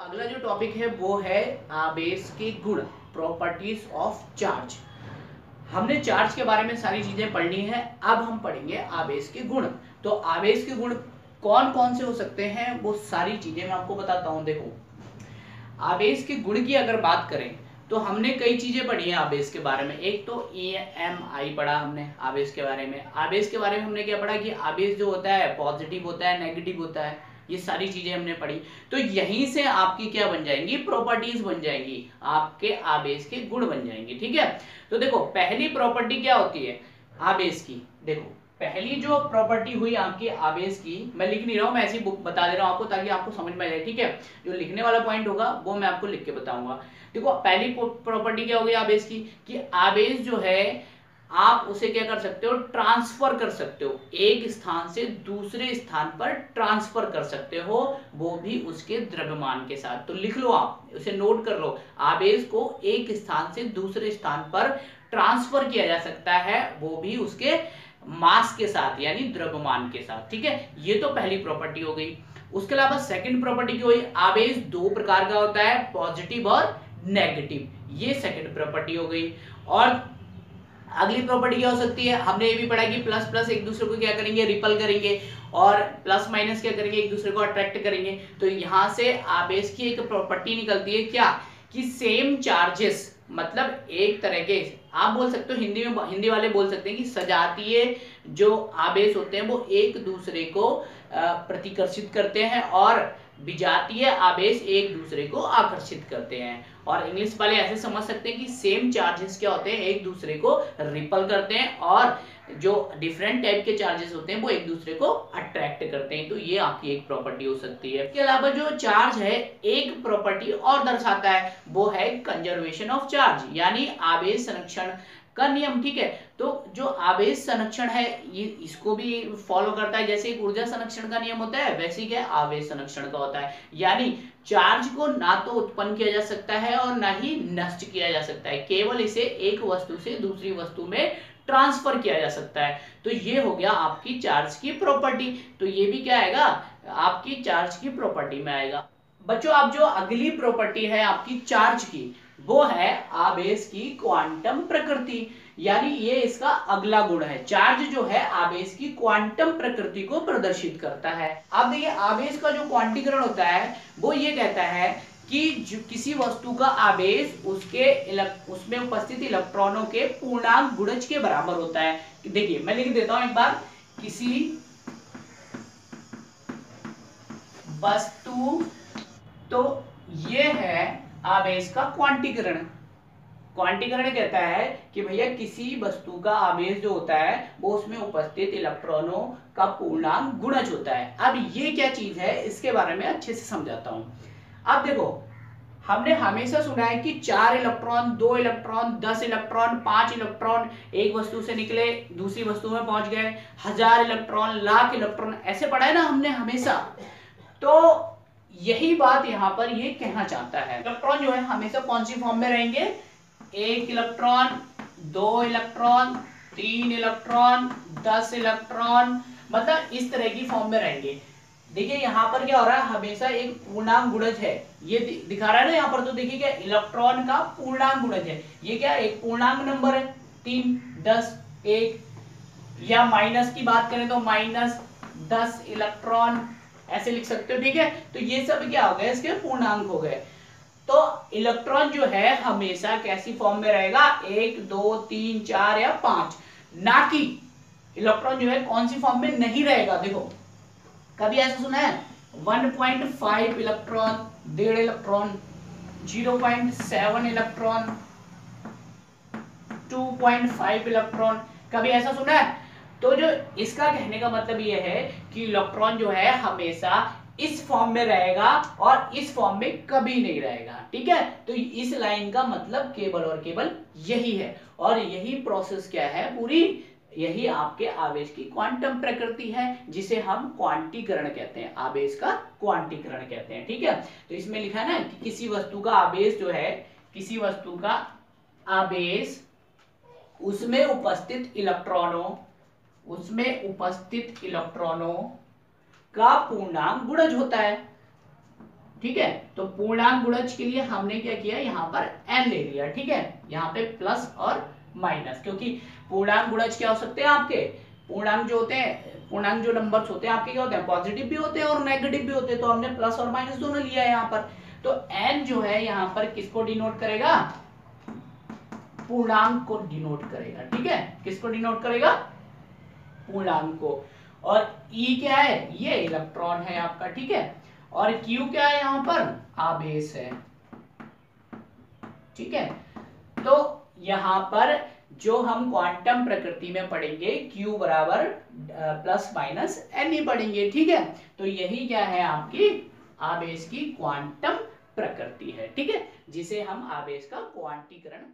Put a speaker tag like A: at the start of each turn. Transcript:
A: अगला जो टॉपिक है वो है आवेश के गुण, प्रॉपर्टीज ऑफ चार्ज। हमने चार्ज के बारे में सारी चीजें पढ़नी है, अब हम पढ़ेंगे आवेश के गुण। तो आवेश के गुण कौन कौन से हो सकते हैं वो सारी चीजें मैं आपको बताता हूं। देखो, आवेश के गुण की अगर बात करें तो हमने कई चीजें पढ़ी हैं आवेश के बारे में। एक तो EMI पढ़ा हमने आवेश के बारे में। आवेश के बारे में हमने क्या पढ़ा कि आवेश जो होता है पॉजिटिव होता है, नेगेटिव होता है, ये सारी चीजें हमने पढ़ी। तो यहीं से आपकी क्या बन जाएंगी, प्रॉपर्टीज बन जाएंगी, आपके आवेश के गुण बन जाएंगे। ठीक है, तो देखो पहली प्रॉपर्टी क्या होती है आवेश की। देखो पहली जो प्रॉपर्टी हुई आपकी आवेश की, मैं लिख नहीं रहा हूं, मैं ऐसी बुक बता दे रहा हूं आपको ताकि आपको समझ में आ जाए। ठीक है, जो लिखने वाला पॉइंट होगा वो मैं आपको लिख के बताऊंगा। देखो पहली प्रॉपर्टी क्या होगी आवेश की कि आवेश जो है आप उसे क्या कर सकते हो, ट्रांसफर कर सकते हो, एक स्थान से दूसरे स्थान पर ट्रांसफर कर सकते हो, वो भी उसके द्रव्यमान के साथ। तो लिख लो, आप उसे नोट कर लो, आवेश को एक स्थान से दूसरे स्थान पर ट्रांसफर किया जा सकता है, वो भी उसके मास के साथ यानी द्रव्यमान के साथ। ठीक है, ये तो पहली प्रॉपर्टी हो गई। उसके अलावा सेकंड प्रॉपर्टी क्या हुई, आवेश दो प्रकार का होता है, पॉजिटिव और नेगेटिव, ये सेकंड प्रॉपर्टी हो गई। और अगली प्रॉपर्टी क्या हो सकती है, हमने ये भी पढ़ा कि प्लस प्लस एक दूसरे को क्या करेंगे, रिपल करेंगे, और प्लस माइनस क्या करेंगे, एक दूसरे को अट्रैक्ट करेंगे। तो यहां से आवेश की एक प्रॉपर्टी निकलती है क्या कि सेम चार्जेस, मतलब एक तरह के, आप बोल सकते हो हिंदी में, हिंदी वाले बोल सकते हैं कि सजातीय जो आवेश होते हैं वो एक दूसरे को प्रतिकर्षित करते हैं और विजातीय आवेश एक दूसरे को आकर्षित करते हैं। और इंग्लिश वाले ऐसे समझ सकते हैं कि सेम चार्जेस क्या होते हैं, एक दूसरे को रिपल करते हैं, और जो डिफरेंट टाइप के चार्जेस होते हैं वो एक दूसरे को अट्रैक्ट करते हैं। तो ये आपकी एक प्रॉपर्टी हो सकती है। इसके अलावा जो चार्ज है एक प्रॉपर्टी और दर्शाता है, वो है कंजर्वेशन ऑफ चार्ज यानी आवेश संरक्षण का नियम। ठीक है, तो जो आवेश संरक्षण है ये इसको भी फॉलो करता है। जैसे एक ऊर्जा संरक्षण का नियम होता है, वैसे क्या आवेश संरक्षण का होता है, यानी चार्ज को ना तो उत्पन्न किया जा सकता है और ना ही नष्ट किया जा सकता है, केवल इसे एक वस्तु से दूसरी वस्तु में ट्रांसफर किया जा सकता है। तो ये हो गया आपकी चार्ज की प्रॉपर्टी। तो ये भी क्या आएगा, आपकी चार्ज की प्रॉपर्टी में आएगा। बच्चों अब जो अगली प्रॉपर्टी है आपकी चार्ज की, वो है आवेश की क्वांटम प्रकृति, यानी ये इसका अगला गुण है। चार्ज जो है आवेश की क्वांटम प्रकृति को प्रदर्शित करता है। अब देखिए आवेश का जो क्वांटीकरण होता है वो ये कहता है कि जो किसी वस्तु का आवेश उसमें उपस्थित इलेक्ट्रॉनों के पूर्णांक गुणज के बराबर होता है। देखिए मैं लिख देता हूं एक बार, किसी वस्तु, तो ये है आवेश का क्वांटीकरण। क्वांटीकरण कहता है कि भैया किसी वस्तु का आवेश जो होता है वो उसमें उपस्थित इलेक्ट्रॉनों का पूर्णांक गुणज होता है। अब ये क्या चीज है इसके बारे में अच्छे से समझाता हूं। अब देखो हमने हमेशा सुना है कि 4 इलेक्ट्रॉन, 2 इलेक्ट्रॉन, 10 इलेक्ट्रॉन, 5 इलेक्ट्रॉन एक वस्तु से निकले दूसरी वस्तु में पहुंच गए, 1000 इलेक्ट्रॉन, लाख इलेक्ट्रॉन, ऐसे पढ़ा है ना हमने हमेशा। तो यही बात यहां पर ये कहना चाहता है, इलेक्ट्रॉन जो है हमेशा कौन सी फॉर्म में रहेंगे, 1 इलेक्ट्रॉन, 2 इलेक्ट्रॉन, 3 इलेक्ट्रॉन, 10 इलेक्ट्रॉन, मतलब इस तरह की फॉर्म में रहेंगे। देखिए यहां पर क्या हो रहा है, हमेशा एक पूर्णांक गुणज है, ये दिखा रहा है ना यहां पर। तो देखिए क्या इलेक्ट्रॉन का पूर्णांक गुणज है, ये क्या एक पूर्णांक नंबर है, 3, 10, 1, या माइनस की बात करें तो -10 इलेक्ट्रॉन ऐसे लिख सकते हो। ठीक है, तो ये सब क्या हो गए, इसके पूर्णांक हो गए। तो इलेक्ट्रॉन जो है हमेशा कैसी फॉर्म में रहेगा, 1, 2, 3, 4 या 5, ना कि इलेक्ट्रॉन जो है कौन सी फॉर्म में नहीं रहेगा। देखो कभी ऐसा सुना है 1.5 इलेक्ट्रॉन, 1.5 इलेक्ट्रॉन, 0.7 इलेक्ट्रॉन, 2.5 इलेक्ट्रॉन, कभी ऐसा सुना है। तो जो इसका कहने का मतलब यह है कि इलेक्ट्रॉन जो है हमेशा इस फॉर्म में रहेगा और इस फॉर्म में कभी नहीं रहेगा। ठीक है, तो इस लाइन का मतलब केवल और केवल यही है, और यही प्रोसेस क्या है पूरी, यही आपके आवेश की क्वांटम प्रकृति है, जिसे हम क्वांटीकरण कहते हैं, आवेश का क्वांटीकरण कहते हैं। ठीक है, तो इसमें लिखा है ना कि किसी वस्तु का आवेश जो है, किसी वस्तु का आवेश उसमें उपस्थित इलेक्ट्रॉनों का पूर्णांक गुणज होता है। ठीक है। तो पूर्णांक गुणज के लिए हमने क्या किया, यहाँ पर n ले लिया, ठीक है। यहाँ पे प्लस और माइनस, क्योंकि पूर्णांक गुणज क्या हो सकते हैं आपके, पूर्णांक जो होते हैं, पूर्णांक जो नंबर्स होते हैं आपके क्या होते हैं, पॉजिटिव भी होते हैं और नेगेटिव भी होते हैं। तो हमने प्लस और माइनस दोनों लिया है यहाँ पर। तो n जो है यहाँ पर किसको डिनोट करेगा, पूर्णांक को डिनोट करेगा, ठीक है। किसको डिनोट करेगा, पूर्णांक को। और E क्या है, ये इलेक्ट्रॉन है आपका, ठीक है। और Q क्या है, यहाँ पर आवेश है, ठीक है। तो यहाँ पर जो हम क्वांटम प्रकृति में पढ़ेंगे Q बराबर प्लस माइनस n ही पढ़ेंगे, ठीक है। तो यही क्या है, आपकी आवेश की क्वांटम प्रकृति है, ठीक है, जिसे हम आवेश का क्वांटीकरण